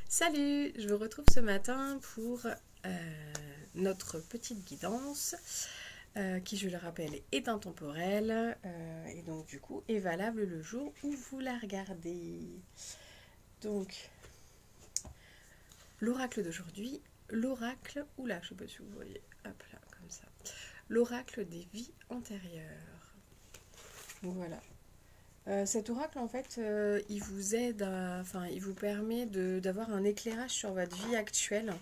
Salut, je vous retrouve ce matin pour notre petite guidance qui, je le rappelle, est intemporelle et donc du coup est valable le jour où vous la regardez. Donc, l'oracle d'aujourd'hui, l'oracle, oula, je sais pas si vous voyez, hop là, comme ça, l'oracle des vies antérieures. Donc voilà. Cet oracle, en fait, il vous aide, il vous permet d'avoir un éclairage sur votre vie actuelle,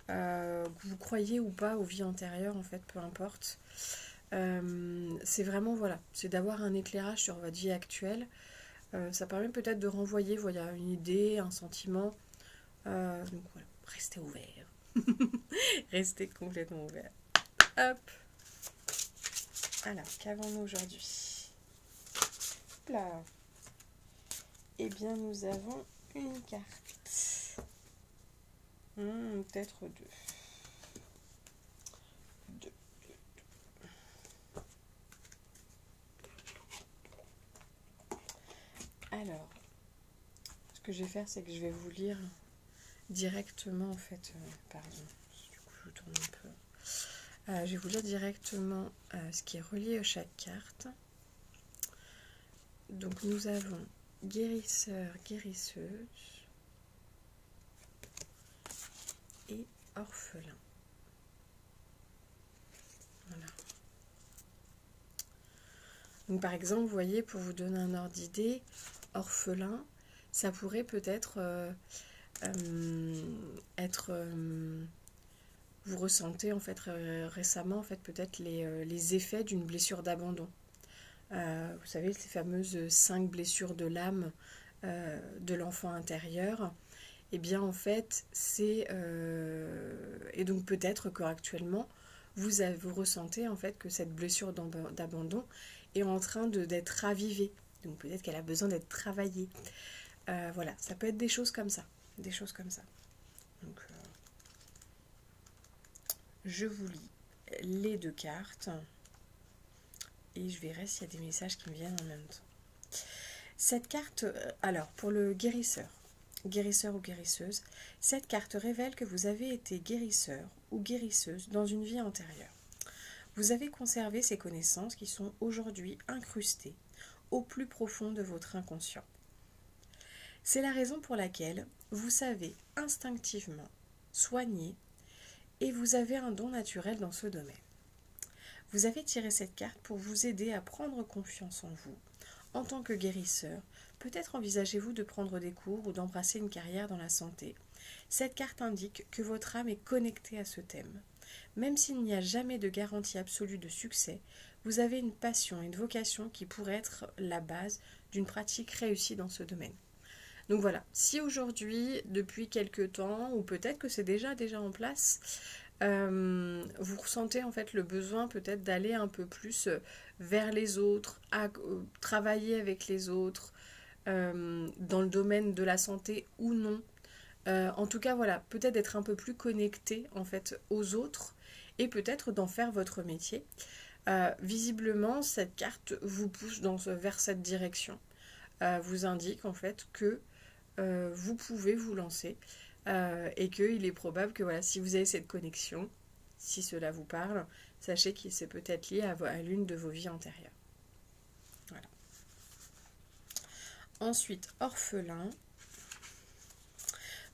que vous croyez ou pas aux vies antérieures, en fait, peu importe. C'est vraiment, voilà, c'est d'avoir un éclairage sur votre vie actuelle. Ça permet peut-être de renvoyer, voilà, une idée, un sentiment. Donc voilà, restez ouvert. Restez complètement ouvert. Hop. Alors, qu'avons-nous aujourd'hui? Là. Eh bien, nous avons une carte. Peut-être deux. Deux. Alors, ce que je vais faire, c'est que je vais vous lire directement, en fait, pardon, du coup, je tourne un peu. Je vais vous lire directement ce qui est relié à chaque carte. Donc, nous avons guérisseur, guérisseuse et orphelin. Voilà. Donc, par exemple, vous voyez, pour vous donner un ordre d'idée, orphelin, ça pourrait peut-être être... vous ressentez en fait récemment en fait peut-être les effets d'une blessure d'abandon. Vous savez, ces fameuses 5 blessures de l'âme de l'enfant intérieur. Et bien en fait, c'est... et donc peut-être qu'actuellement, vous ressentez en fait que cette blessure d'abandon est en train d'être ravivée. Donc peut-être qu'elle a besoin d'être travaillée. Voilà, ça peut être des choses comme ça. Des choses comme ça. Donc, je vous lis les deux cartes et je verrai s'il y a des messages qui me viennent en même temps. Cette carte, alors pour le guérisseur ou guérisseuse, cette carte révèle que vous avez été guérisseur ou guérisseuse dans une vie antérieure. Vous avez conservé ces connaissances qui sont aujourd'hui incrustées au plus profond de votre inconscient. C'est la raison pour laquelle vous savez instinctivement soigner et vous avez un don naturel dans ce domaine. Vous avez tiré cette carte pour vous aider à prendre confiance en vous. En tant que guérisseur, peut-être envisagez-vous de prendre des cours ou d'embrasser une carrière dans la santé. Cette carte indique que votre âme est connectée à ce thème. Même s'il n'y a jamais de garantie absolue de succès, vous avez une passion et une vocation qui pourraient être la base d'une pratique réussie dans ce domaine. Donc voilà, si aujourd'hui, depuis quelques temps, ou peut-être que c'est déjà en place, vous ressentez en fait le besoin peut-être d'aller un peu plus vers les autres, à travailler avec les autres, dans le domaine de la santé ou non. En tout cas, voilà, peut-être d'être un peu plus connecté en fait aux autres et peut-être d'en faire votre métier. Visiblement, cette carte vous pousse vers cette direction. Vous indique en fait que vous pouvez vous lancer et qu'il est probable que voilà, si vous avez cette connexion, si cela vous parle, sachez que c'est peut-être lié à l'une de vos vies antérieures. Voilà. Ensuite, orphelin.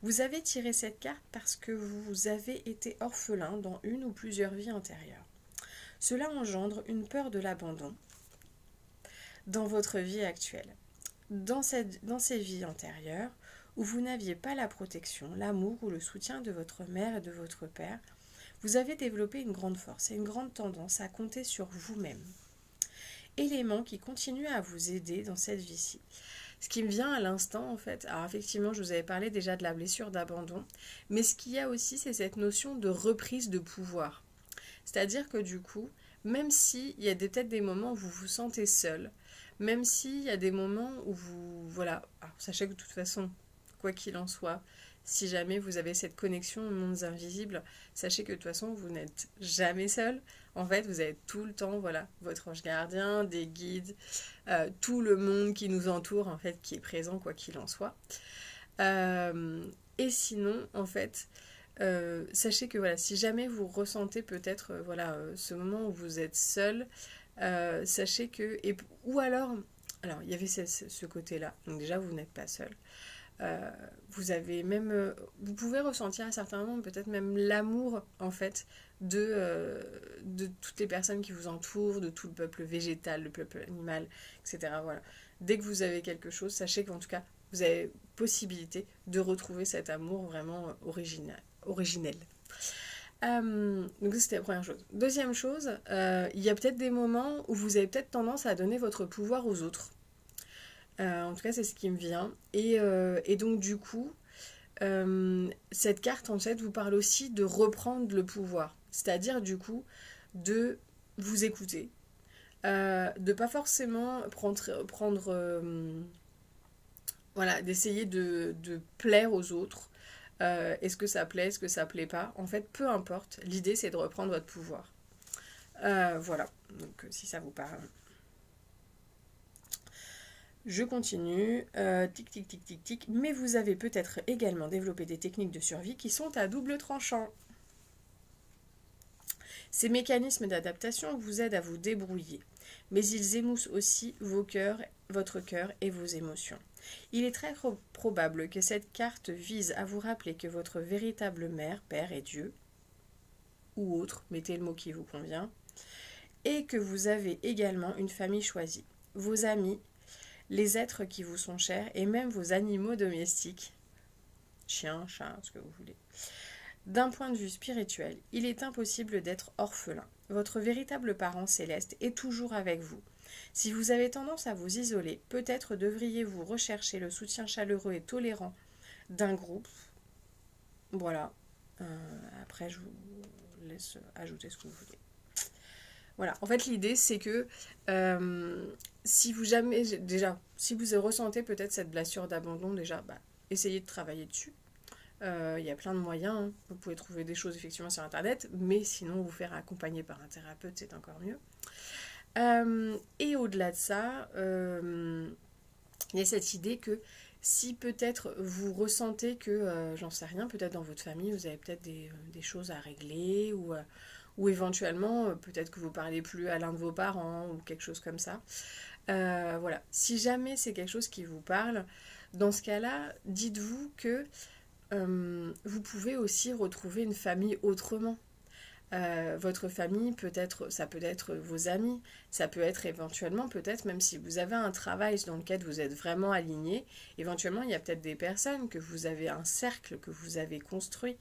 Vous avez tiré cette carte parce que vous avez été orphelin dans une ou plusieurs vies antérieures. Cela engendre une peur de l'abandon dans votre vie actuelle. Dans ces vies antérieures, où vous n'aviez pas la protection, l'amour ou le soutien de votre mère et de votre père, vous avez développé une grande force et une grande tendance à compter sur vous-même. Élément qui continue à vous aider dans cette vie-ci. Ce qui me vient à l'instant, en fait, alors effectivement, je vous avais parlé déjà de la blessure d'abandon, mais ce qu'il y a aussi, c'est cette notion de reprise de pouvoir. C'est-à-dire que du coup, même s'il y a peut-être des moments où vous vous sentez seul, même s'il y a des moments où vous... Voilà, alors, sachez que de toute façon, quoi qu'il en soit, si jamais vous avez cette connexion aux mondes invisibles, sachez que de toute façon, vous n'êtes jamais seul. En fait, vous avez tout le temps, voilà, votre ange gardien, des guides, tout le monde qui nous entoure, en fait, qui est présent, quoi qu'il en soit. Et sinon, en fait, sachez que voilà, si jamais vous ressentez peut-être voilà, ce moment où vous êtes seul, sachez que... ou alors il y avait ce côté-là, donc déjà vous n'êtes pas seul. Vous avez même... vous pouvez ressentir à certains moments peut-être même l'amour en fait de toutes les personnes qui vous entourent, de tout le peuple végétal, le peuple animal, etc. Voilà. Dès que vous avez quelque chose, sachez qu'en tout cas, vous avez possibilité de retrouver cet amour vraiment originel. Donc ça, c'était la première chose. Deuxième chose, il y a peut-être des moments où vous avez peut-être tendance à donner votre pouvoir aux autres. En tout cas, c'est ce qui me vient. Et donc, du coup, cette carte, en fait, vous parle aussi de reprendre le pouvoir. C'est-à-dire, du coup, de vous écouter. De pas forcément prendre voilà, d'essayer de plaire aux autres. Est-ce que ça plaît, est-ce que ça plaît pas? En fait, peu importe. L'idée, c'est de reprendre votre pouvoir. Voilà. Donc, si ça vous parle. Je continue, tic tic tic tic tic, mais vous avez peut-être également développé des techniques de survie qui sont à double tranchant. Ces mécanismes d'adaptation vous aident à vous débrouiller, mais ils émoussent aussi votre cœur et vos émotions. Il est très probable que cette carte vise à vous rappeler que votre véritable mère, père est Dieu, ou autre, mettez le mot qui vous convient, et que vous avez également une famille choisie, vos amis, les êtres qui vous sont chers et même vos animaux domestiques, chiens, chats, ce que vous voulez. D'un point de vue spirituel, il est impossible d'être orphelin. Votre véritable parent céleste est toujours avec vous. Si vous avez tendance à vous isoler, peut-être devriez-vous rechercher le soutien chaleureux et tolérant d'un groupe. Voilà. Après, je vous laisse ajouter ce que vous voulez. Voilà, en fait l'idée c'est que si vous ressentez peut-être cette blessure d'abandon, déjà, essayez de travailler dessus. Il y a plein de moyens, hein. Vous pouvez trouver des choses effectivement sur internet, mais sinon vous faire accompagner par un thérapeute c'est encore mieux. Et au-delà de ça, il y a cette idée que si peut-être vous ressentez que, j'en sais rien, peut-être dans votre famille vous avez peut-être des choses à régler ou éventuellement, peut-être que vous ne parlez plus à l'un de vos parents ou quelque chose comme ça. Voilà. Si jamais c'est quelque chose qui vous parle, dans ce cas-là, dites-vous que vous pouvez aussi retrouver une famille autrement. Votre famille, ça peut être vos amis, ça peut être éventuellement, peut-être même si vous avez un travail dans lequel vous êtes vraiment aligné, éventuellement il y a peut-être des personnes que vous avez, un cercle que vous avez construit.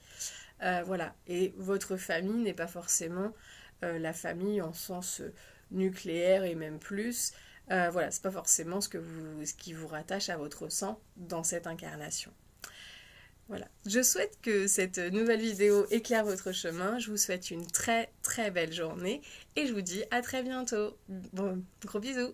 Voilà, et votre famille n'est pas forcément la famille en sens nucléaire et même plus. Voilà, c'est pas forcément ce qui vous rattache à votre sang dans cette incarnation. Voilà, je souhaite que cette nouvelle vidéo éclaire votre chemin. Je vous souhaite une très très belle journée et je vous dis à très bientôt. Bon, gros bisous.